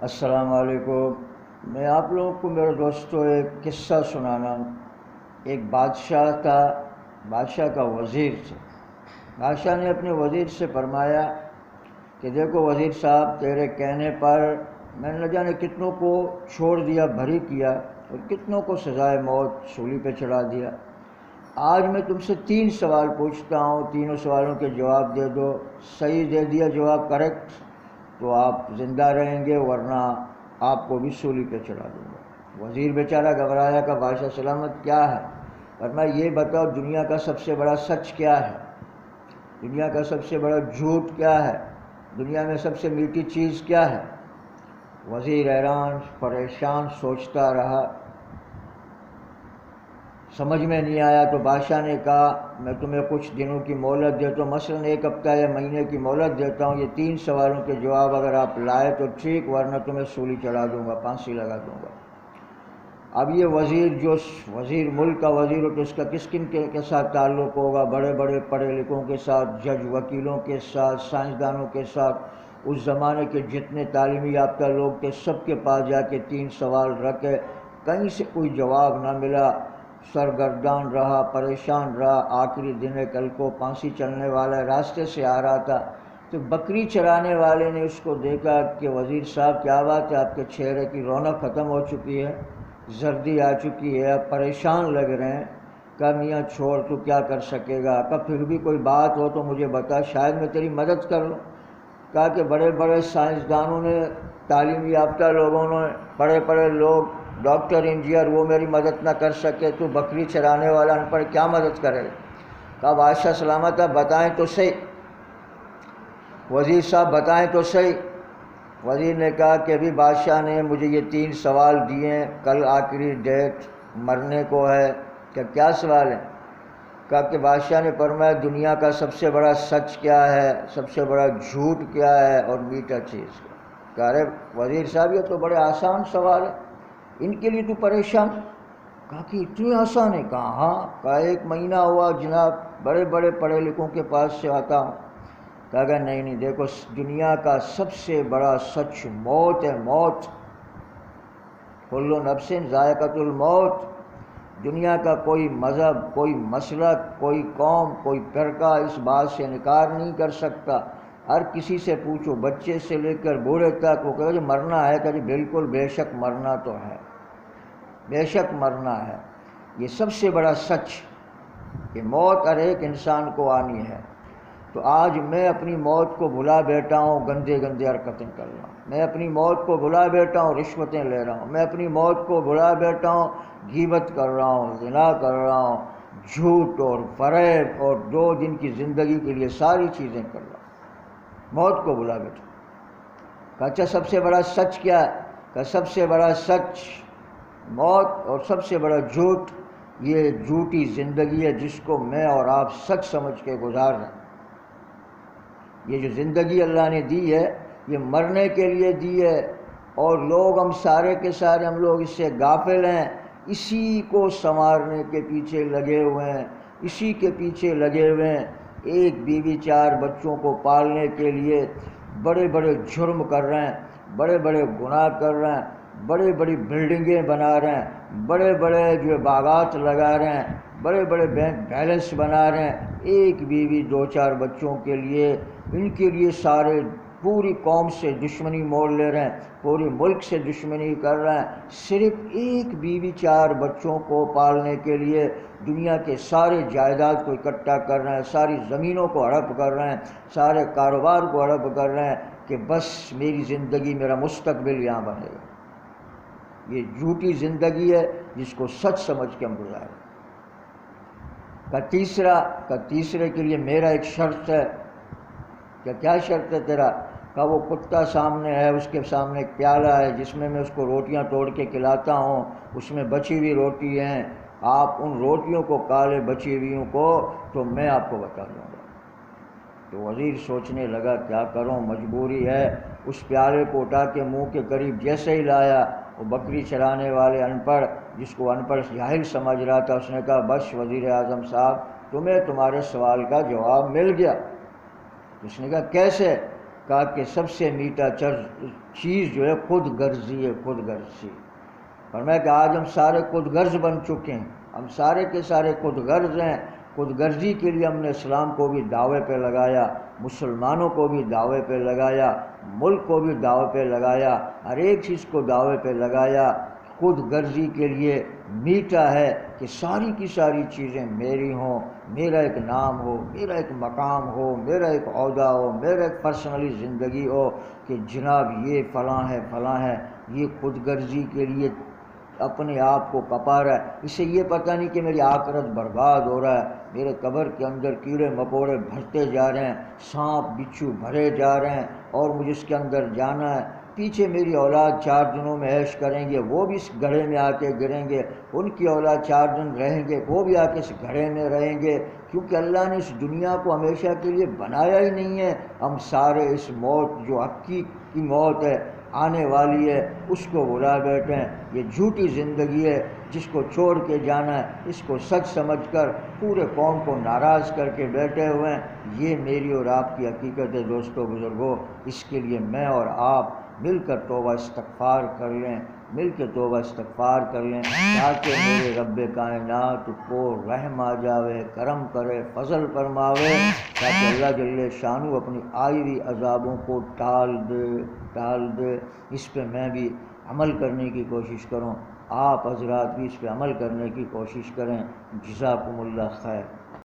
السلام علیکم۔ میں آپ لوگوں کو میرے دوستوں ایک قصہ سنانا۔ ایک بادشاہ کا وزیر تھا۔ بادشاہ نے اپنے وزیر سے فرمایا کہ دیکھو وزیر صاحب، تیرے کہنے پر میں نے نہ جانے کتنوں کو چھوڑ دیا، بھری کیا، اور کتنوں کو سزائے موت سولی پہ چڑھا دیا۔ آج میں تم سے 3 سوال پوچھتا ہوں، تینوں سوالوں کے جواب دے دو۔ صحیح دے دیا جواب کریکٹ تو آپ زندہ رہیں گے، ورنہ آپ کو بھی سولی پہ چڑھا دوں گا۔ وزیر بیچارہ گھبرایا کہ بادشاہ سلامت کیا ہے؟ فرمایا یہ بتاؤ دنیا کا سب سے بڑا سچ کیا ہے، دنیا کا سب سے بڑا جھوٹ کیا ہے، دنیا میں سب سے میٹھی چیز کیا ہے؟ وزیر حیران پریشان سوچتا رہا، سمجھ میں نہیں آیا۔ تو بادشاہ نے کہا میں تمہیں کچھ دنوں کی مہلت دیتا ہوں، مثلاً 1 ہفتہ یا مہینے کی مہلت دیتا ہوں۔ یہ 3 سوالوں کے جواب اگر آپ لائے تو ٹھیک، ورنہ تمہیں سولی چڑھا دوں گا، پھانسی لگا دوں گا۔ اب یہ وزیر ملک کا وزیر ہو تو اس کا کس کن کے ساتھ تعلق ہوگا؟ بڑے بڑے پڑھے لکھوں کے ساتھ، جج وکیلوں کے ساتھ، سائنسدانوں کے ساتھ۔ اس زمانے کے جتنے تعلیمی یافتہ لوگ تھے سب کے پاس جا کے 3 سوال رکھے، کہیں سے کوئی جواب نہ ملا۔ سرگردان رہا، پریشان رہا۔ آخری دن کل کو پھانسی چلنے والا راستے سے آ رہا تھا تو بکری چرانے والے نے اس کو دیکھا کہ وزیر صاحب کیا بات ہے، آپ کے چہرے کی رونق ختم ہو چکی ہے، زردی آ چکی ہے، آپ پریشان لگ رہے ہیں۔ کہا میاں چھوڑ، تو کیا کر سکے گا؟ کہا پھر بھی کوئی بات ہو تو مجھے بتا، شاید میں تیری مدد کر لوں۔ کہا کہ بڑے بڑے سائنسدانوں نے، تعلیم یافتہ لوگوں نے، بڑے بڑے لوگ، ڈاکٹر انجینئر، وہ میری مدد نہ کر سکے، تو بکری چرانے والا ان پر کیا مدد کرے گا؟ کہا بادشاہ سلامت آپ بتائیں تو صحیح، وزیر صاحب بتائیں تو صحیح۔ وزیر نے کہا کہ ابھی بادشاہ نے مجھے یہ 3 سوال دیے ہیں، کل آخری ڈیٹ، مرنے کو ہے۔ کہ کیا سوال ہے؟ کہا کہ بادشاہ نے فرمایا دنیا کا سب سے بڑا سچ کیا ہے، سب سے بڑا جھوٹ کیا ہے، اور میٹھا چیز کیا؟ کہا ارے وزیر صاحب یہ تو بڑے آسان سوال ہے، ان کے لیے تو پریشان۔ کہا کہ اتنے آسان ہے؟ کہا ہاں۔ کہا 1 مہینہ ہوا جناب، بڑے بڑے پڑھے لکھوں کے پاس سے آتا ہوں۔ کہا کہ نہیں دیکھو، دنیا کا سب سے بڑا سچ موت ہے، موت۔ کل نفس ذائقۃ الموت۔ دنیا کا کوئی مذہب، کوئی مسلک، کوئی قوم، کوئی فرقہ اس بات سے انکار نہیں کر سکتا۔ ہر کسی سے پوچھو، بچے سے لے کر بوڑھے تک، وہ کہے جی مرنا ہے، کہ جی بالکل بے شک مرنا تو ہے، بے شک مرنا ہے۔ یہ سب سے بڑا سچ کہ موت ہر ایک انسان کو آنی ہے۔ تو آج میں اپنی موت کو بھلا بیٹھا ہوں، گندے گندے حرکتیں کر رہا ہوں، میں اپنی موت کو بھلا بیٹھا ہوں، رشوتیں لے رہا ہوں، میں اپنی موت کو بھلا بیٹھا ہوں، غیبت کر رہا ہوں، زنا کر رہا ہوں، جھوٹ اور فریب، اور 2 دن کی زندگی کے لیے ساری چیزیں کر رہا ہوں، موت کو بھلا بیٹھا ہوں۔ کہا اچھا سب سے بڑا سچ کیا ہے؟ کہا سب سے بڑا سچ موت، اور سب سے بڑا جھوٹ یہ جھوٹی زندگی ہے جس کو میں اور آپ سچ سمجھ کے گزار رہے ہیں۔ یہ جو زندگی اللہ نے دی ہے یہ مرنے کے لیے دی ہے، اور لوگ ہم سارے کے سارے ہم لوگ اس سے غافل ہیں، اسی کو سنوارنے کے پیچھے لگے ہوئے ہیں، اسی کے پیچھے لگے ہوئے ہیں۔ 1 بیوی 4 بچوں کو پالنے کے لیے بڑے بڑے جرم کر رہے ہیں، بڑے بڑے گناہ کر رہے ہیں، بڑے بڑی بلڈنگیں بنا رہے ہیں، بڑے بڑے جو باغات لگا رہے ہیں، بڑے بڑے بینک بیلنس بنا رہے ہیں، 1 بیوی 2 4 بچوں کے لیے، ان کے لیے سارے پوری قوم سے دشمنی مول لے رہے ہیں، پورے ملک سے دشمنی کر رہے ہیں، صرف 1 بیوی 4 بچوں کو پالنے کے لیے دنیا کے سارے جائیداد کو اکٹھا کر رہے ہیں، ساری زمینوں کو ہڑپ کر رہے ہیں، سارے کاروبار کو ہڑپ کر رہے ہیں کہ بس میری زندگی، میرا مستقبل یہاں بنے گا۔ یہ جھوٹی زندگی ہے جس کو سچ سمجھ کے ہم گزاریں۔ تیسرے کے لیے میرا ایک شرط ہے۔ کیا شرط ہے تیرا؟ کہا وہ کتا سامنے ہے، اس کے سامنے ایک پیالہ ہے جس میں میں اس کو روٹیاں توڑ کے کھلاتا ہوں، اس میں بچی ہوئی روٹی ہیں، آپ ان روٹیوں کو کالے بچی ہوئیوں کو تو میں آپ کو بتا دوں گا۔ تو وزیر سوچنے لگا کیا کروں، مجبوری ہے۔ اس پیالے کو اٹھا کے منہ کے قریب جیسے ہی لایا، وہ بکری چرانے والے ان پڑھ، جس کو ان پڑھ جاہل سمجھ رہا تھا، اس نے کہا بس وزیر اعظم صاحب تمہیں تمہارے سوال کا جواب مل گیا۔ اس نے کہا کیسے؟ کہا کہ سب سے میٹھا چیز جو ہے خود غرضی ہے، خود غرضی۔ فرمایا کہ آج ہم سارے خود غرض بن چکے ہیں، ہم سارے کے سارے خود غرض ہیں۔ خود غرضی کے لیے ہم نے اسلام کو بھی دعوے پہ لگایا، مسلمانوں کو بھی دعوے پہ لگایا، ملک کو بھی دعوے پہ لگایا، ہر ایک چیز کو دعوے پہ لگایا۔ خود غرضی کے لیے میٹھا ہے کہ ساری کی ساری چیزیں میری ہوں، میرا ایک نام ہو، میرا ایک مقام ہو، میرا ایک عہدہ ہو، میرا ایک پرسنلی زندگی ہو کہ جناب یہ فلاں ہے فلاں ہے۔ یہ خود غرضی کے لیے اپنے آپ کو کپا رہا ہے، اسے یہ پتہ نہیں کہ میری آخرت برباد ہو رہا ہے، میرے قبر کے اندر کیڑے مکوڑے بھرتے جا رہے ہیں، سانپ بچھو بھرے جا رہے ہیں اور مجھے اس کے اندر جانا ہے۔ پیچھے میری اولاد 4 دنوں میں عیش کریں گے، وہ بھی اس گڑھے میں آ کے گریں گے، ان کی اولاد 4 دن رہیں گے، وہ بھی آ کے اس گڑھے میں رہیں گے، کیونکہ اللہ نے اس دنیا کو ہمیشہ کے لیے بنایا ہی نہیں ہے۔ ہم سارے اس موت جو حقیقی موت ہے، آنے والی ہے، اس کو بلا بیٹھے ہیں۔ یہ جھوٹی زندگی ہے جس کو چھوڑ کے جانا ہے، اس کو سچ سمجھ کر پورے قوم کو ناراض کر کے بیٹھے ہوئے ہیں۔ یہ میری اور آپ کی حقیقت ہے دوستو بزرگوں۔ اس کے لیے میں اور آپ مل کر توبہ استغفار کر لیں، مل کے توبہ استغفار کر لیں تاکہ میرے رب کائنات کو رحم آ جاوے، کرم کرے، فضل فرماوے، تاکہ اللہ جل شانہ اپنی آئی ہوئی عذابوں کو ٹال دے۔ اس پہ میں بھی عمل کرنے کی کوشش کروں، آپ حضرات بھی اس پہ عمل کرنے کی کوشش کریں۔ جزاکم اللہ خیر۔